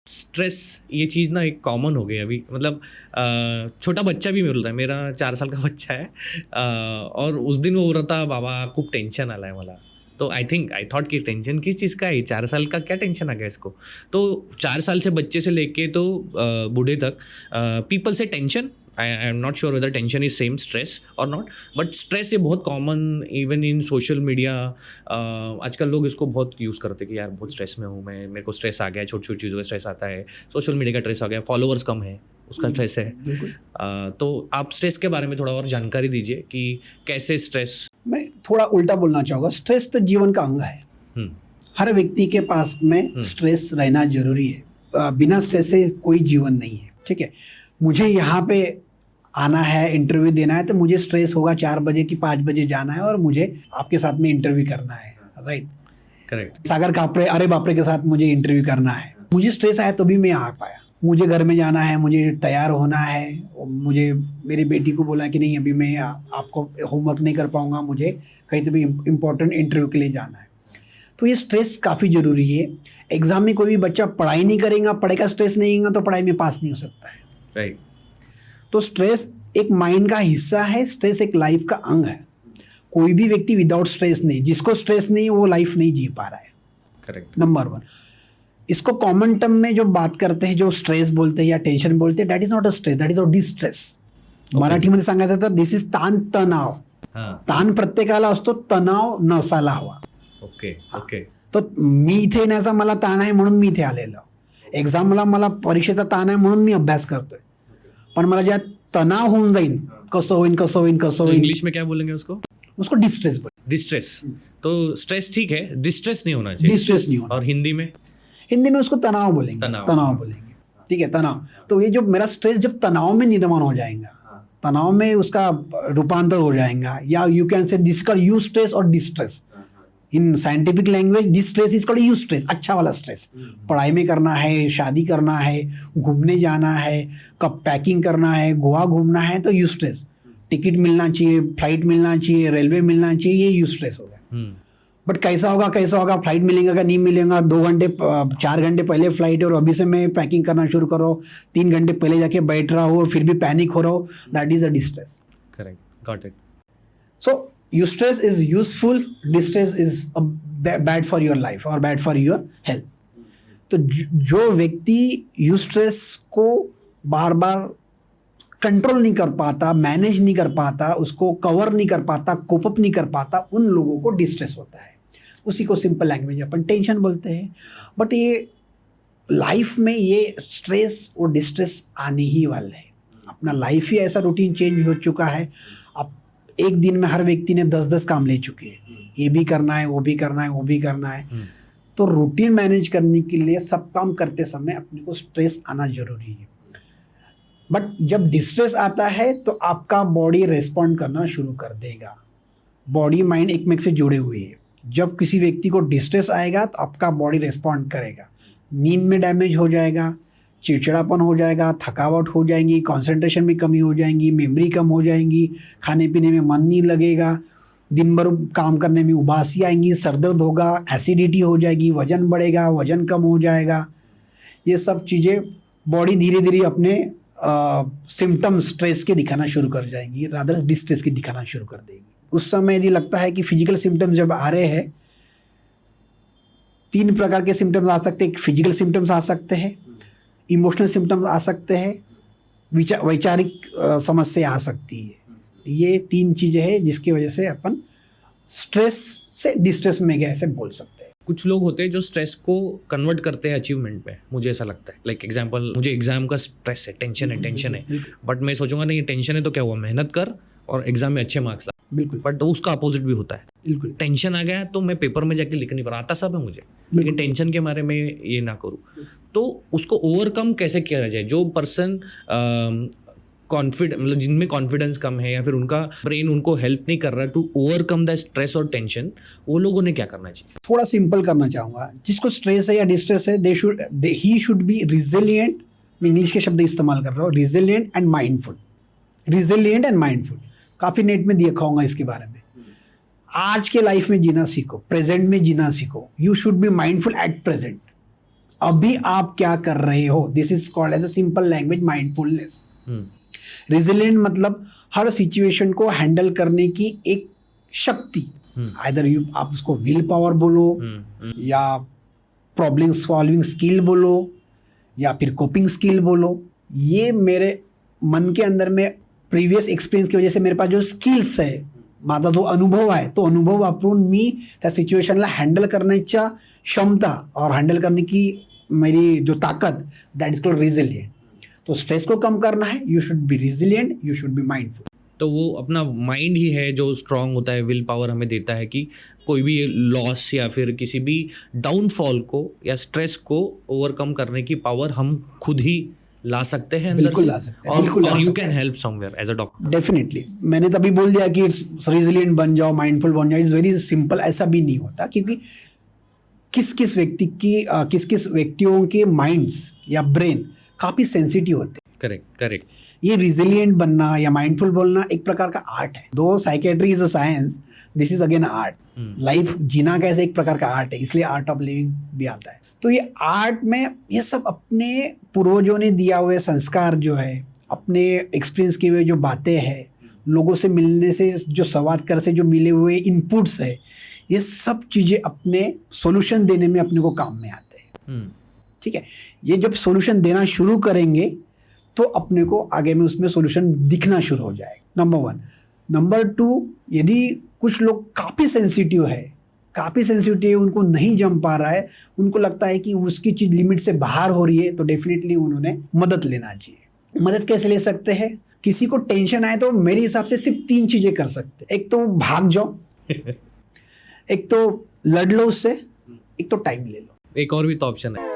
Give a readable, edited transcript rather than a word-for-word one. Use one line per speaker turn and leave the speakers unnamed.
Stress ये चीज़ ना एक कॉमन हो गई अभी, मतलब छोटा बच्चा भी बोल रहा है, मेरा 4 साल का बच्चा है, और उस दिन वो बोल रहा था बाबा खूब टेंशन आला है मला. तो आई थॉट कि टेंशन किस चीज़ का है, 4 साल का क्या टेंशन आ गया इसको. तो 4 साल से बच्चे से लेके तो बूढ़े तक पीपल से tension. I am not sure whether tension is same stress और नॉट, बट स्ट्रेस ये बहुत common even in social media. आजकल लोग इसको बहुत यूज़ करते हैं कि यार बहुत स्ट्रेस में हूँ मैं, मेरे को स्ट्रेस आ गया है, छोटी छोटी चीज़ों का स्ट्रेस आता है, सोशल मीडिया का स्ट्रेस आ गया, फॉलोअर्स कम है उसका स्ट्रेस है. तो आप स्ट्रेस के बारे में थोड़ा और जानकारी दीजिए कि कैसे स्ट्रेस.
मैं थोड़ा उल्टा बोलना चाहूँगा, स्ट्रेस तो जीवन का अंग है. हर व्यक्ति के पास में स्ट्रेस रहना जरूरी है. बिना स्ट्रेस से कोई जीवन नहीं है. ठीक है, मुझे यहाँ पे आना है, इंटरव्यू देना है, तो मुझे स्ट्रेस होगा 4 बजे कि 5 बजे जाना है और मुझे आपके साथ में इंटरव्यू करना है. Right,
correct.
सागर कापरे अरे बापरे के साथ मुझे इंटरव्यू करना है. मुझे स्ट्रेस आया तभी मैं आ पाया. मुझे घर में जाना है, मुझे तैयार होना है, मुझे मेरी बेटी को बोला कि नहीं अभी मैं आपको होमवर्क नहीं कर पाऊँगा, मुझे कहीं तो भी इम्पोर्टेंट इंटरव्यू के लिए जाना है. तो ये स्ट्रेस काफ़ी ज़रूरी है. एग्ज़ाम में कोई भी बच्चा पढ़ाई नहीं करेगा, पढ़ाई का स्ट्रेस नहीं होगा तो पढ़ाई में पास नहीं हो सकता है.
राइट.
तो स्ट्रेस एक माइंड का हिस्सा है, स्ट्रेस एक लाइफ का अंग है. कोई भी व्यक्ति विदाउट स्ट्रेस नहीं, जिसको स्ट्रेस नहीं वो लाइफ नहीं जी पा रहा है.
करेक्ट.
नंबर 1. इसको कॉमन टर्म में जो बात करते हैं, जो स्ट्रेस बोलते हैं या टेन्शन बोलते हैं, that is not a stress, that is a distress. मराठीमध्ये सांगायचं तर दिस इज ताण तणाव. ताण प्रत्येकाला असतो, तणाव नसायला हवा.
Okay okay.
तो मी इथे येण्याचा मला ताण आहे म्हणून मी इथे आलेलो. एक्झामला मला परीक्षेचा ताण आहे म्हणून मी अभ्यास करतोय. पण मला ज्या तणाव होऊन जाईल, कसं होईल
इंग्लिश में क्या बोलेंगे उसको
डिस्ट्रेस बोल.
डिस्ट्रेस. तो स्ट्रेस ठीक है, डिस्ट्रेस नहीं होना चाहिए.
डिस्ट्रेस नहीं होना.
और हिंदी में
उसको तनाव बोलेंगे. तनाव बोलेंगे. ठीक है, तनाव. तो ये जो मेरा स्ट्रेस जब तनाव में निर्माण हो जाएगा, तनाव में उसका रूपांतर हो जाएगा, या you can say this called eustress और distress. In scientific language distress is called eustress, अच्छा वाला स्ट्रेस. पढ़ाई में करना है, शादी करना है, घूमने जाना है, कब पैकिंग करना है, गोवा घूमना है, तो यू स्ट्रेस. टिकट मिलना चाहिए, फ्लाइट मिलना चाहिए, रेलवे मिलना चाहिए, ये यू स्ट्रेस हो गया. बट कैसा होगा, फ्लाइट मिलेगा का नहीं मिलेगा, 2 घंटे 4 घंटे पहले फ्लाइट है और अभी से मैं पैकिंग करना शुरू करो, 3 घंटे पहले जाके बैठ रहा हो और फिर भी पैनिक हो रहा हो, that is a distress.
Correct, got it.
So eustress is useful, distress is bad for your life or bad for your health. तो जो व्यक्ति eustress को बार बार कंट्रोल नहीं कर पाता, मैनेज नहीं कर पाता, उसको कवर नहीं कर पाता, कोप अप नहीं कर पाता, उन लोगों को डिस्ट्रेस होता है. उसी को सिंपल लैंग्वेज अपन टेंशन बोलते हैं. बट ये लाइफ में ये स्ट्रेस और डिस्ट्रेस आने ही वाले हैं. अपना लाइफ ही ऐसा रूटीन चेंज हो चुका है. अब एक दिन में हर व्यक्ति ने 10-10 काम ले चुके हैं. ये भी करना है, वो भी करना है, वो भी करना है. तो रूटीन मैनेज करने के लिए सब काम करते समय अपने को स्ट्रेस आना जरूरी है. बट जब डिस्ट्रेस आता है तो आपका बॉडी रेस्पॉन्ड करना शुरू कर देगा. बॉडी माइंड एक में से जुड़े हुए हैं. जब किसी व्यक्ति को डिस्ट्रेस आएगा तो आपका बॉडी रेस्पॉन्ड करेगा. नींद में डैमेज हो जाएगा, चिड़चिड़ापन हो जाएगा, थकावट हो जाएंगी, कंसंट्रेशन में कमी हो जाएंगी, मेमोरी कम हो जाएंगी, खाने पीने में मन नहीं लगेगा, दिन भर काम करने में उबासी आएंगी, सरदर्द होगा, एसिडिटी हो जाएगी, वजन बढ़ेगा, वजन कम हो जाएगा. ये सब चीज़ें बॉडी धीरे धीरे अपने सिम्टम स्ट्रेस के दिखाना शुरू कर जाएंगी, रादर डिस्ट्रेस के दिखाना शुरू कर देगी. उस समय यदि लगता है कि फिजिकल सिम्टम्स जब आ रहे हैं, 3 प्रकार के सिम्टम्स आ सकते हैं. फिजिकल सिम्टम्स आ सकते हैं, इमोशनल सिम्टम्स आ सकते हैं, वैचारिक समस्या आ सकती है. ये 3 चीज़ें हैं जिसकी वजह से अपन स्ट्रेस से डिस्ट्रेस में गए ऐसे बोल सकते हैं.
कुछ लोग होते हैं जो स्ट्रेस को कन्वर्ट करते हैं अचीवमेंट में, मुझे ऐसा लगता है. लाइक एग्जांपल, मुझे एग्जाम का स्ट्रेस है, टेंशन है, बट मैं सोचूंगा नहीं टेंशन है तो क्या हुआ, मेहनत कर और एग्जाम में अच्छे मार्क्स ला.
बिल्कुल.
बट उसका अपोजिट भी होता है. बिल्कुल. टेंशन आ गया तो मैं पेपर में जाके लिख नहीं पा रहा, आता सब है मुझे, लेकिन टेंशन के मारे में ये ना करूँ. तो उसको ओवरकम कैसे किया जाए? जो पर्सन मतलब जिनमें कॉन्फिडेंस कम है या फिर उनका ब्रेन उनको हेल्प नहीं कर रहा टू ओवरकम द स्ट्रेस और टेंशन, वो लोगों ने क्या करना चाहिए?
थोड़ा सिंपल करना चाहूँगा. जिसको स्ट्रेस है या डिस्ट्रेस है, ही शुड बी रिजिलियंट. मैं इंग्लिश के शब्द इस्तेमाल कर रहा हूँ, resilient and mindful. Resilient and mindful काफ़ी नेट में देखा होगा इसके बारे में. आज के लाइफ में जीना सीखो, प्रेजेंट में जीना सीखो. You should be mindful at present. अभी आप क्या कर रहे हो, this is called as a simple language mindfulness. Resilient मतलब हर सिचुएशन को हैंडल करने की एक शक्ति, आइदर यू आप उसको विल पावर बोलो या प्रॉब्लम सॉल्विंग स्किल बोलो या फिर कोपिंग स्किल बोलो। ये मेरे मन के अंदर में प्रीवियस एक्सपिरियन्स की वजह से मेरे पास जो स्किल्स आहे, माझा जो अनुभव आहे तो अनुभव वापरून मी त्या सिच्युएशनला हँडल करण्याच्या क्षमता और हँडल करने की मेरी जो ताकत, दैट इज कॉल्ड रेजिलिएंट। तो स्ट्रेस को कम करना है, you should B resilient, you should be mindful.
तो वो अपना माइंड ही है जो स्ट्रांग होता है, विल पावर हमें देता है कि कोई भी लॉस या फिर किसी भी डाउनफॉल को या स्ट्रेस को ओवरकम करने की पावर हम खुद ही ला सकते हैं अंदर
बिल्कुल
से।
ला सकते हैं, बिल्कुल ला
और यू
सकते
can help somewhere as a doctor.
Definitely मैंने तभी बोल दिया कि रेजिलिएंट बन जाओ, माइंडफुल बन जाओ, इट्स वेरी सिंपल। ऐसा भी नहीं होता, क्योंकि किस किस व्यक्तियों के माइंड्स या ब्रेन काफ़ी सेंसिटिव होते हैं।
करेक्ट।
ये रेजिलिएंट बनना या माइंडफुल बोलना एक प्रकार का आर्ट है। दो psychiatry is a science, this is again art. Life जीना कैसे एक प्रकार का आर्ट है, इसलिए आर्ट ऑफ लिविंग भी आता है। तो ये आर्ट में ये सब अपने पूर्वजों ने दिया हुए संस्कार जो है, अपने एक्सपीरियंस किए हुए जो बातें हैं, लोगों से मिलने से जो संवाद कर से जो मिले हुए इनपुट्स है, ये सब चीज़ें अपने सॉल्यूशन देने में अपने को काम में आते हैं। ठीक है, ये जब सॉल्यूशन देना शुरू करेंगे तो अपने को आगे में उसमें सॉल्यूशन दिखना शुरू हो जाएगा, नंबर 1। नंबर 2, यदि कुछ लोग काफ़ी सेंसिटिव है, उनको नहीं जम पा रहा है, उनको लगता है कि उसकी चीज़ लिमिट से बाहर हो रही है, तो डेफिनेटली उन्होंने मदद लेना चाहिए। मदद कैसे ले सकते हैं? किसी को टेंशन आए तो मेरे हिसाब से सिर्फ 3 चीज़ें कर सकते हैं। एक तो भाग जाओ, एक तो लड़ लो उससे, एक तो टाइम ले लो।
एक और भी तो ऑप्शन है।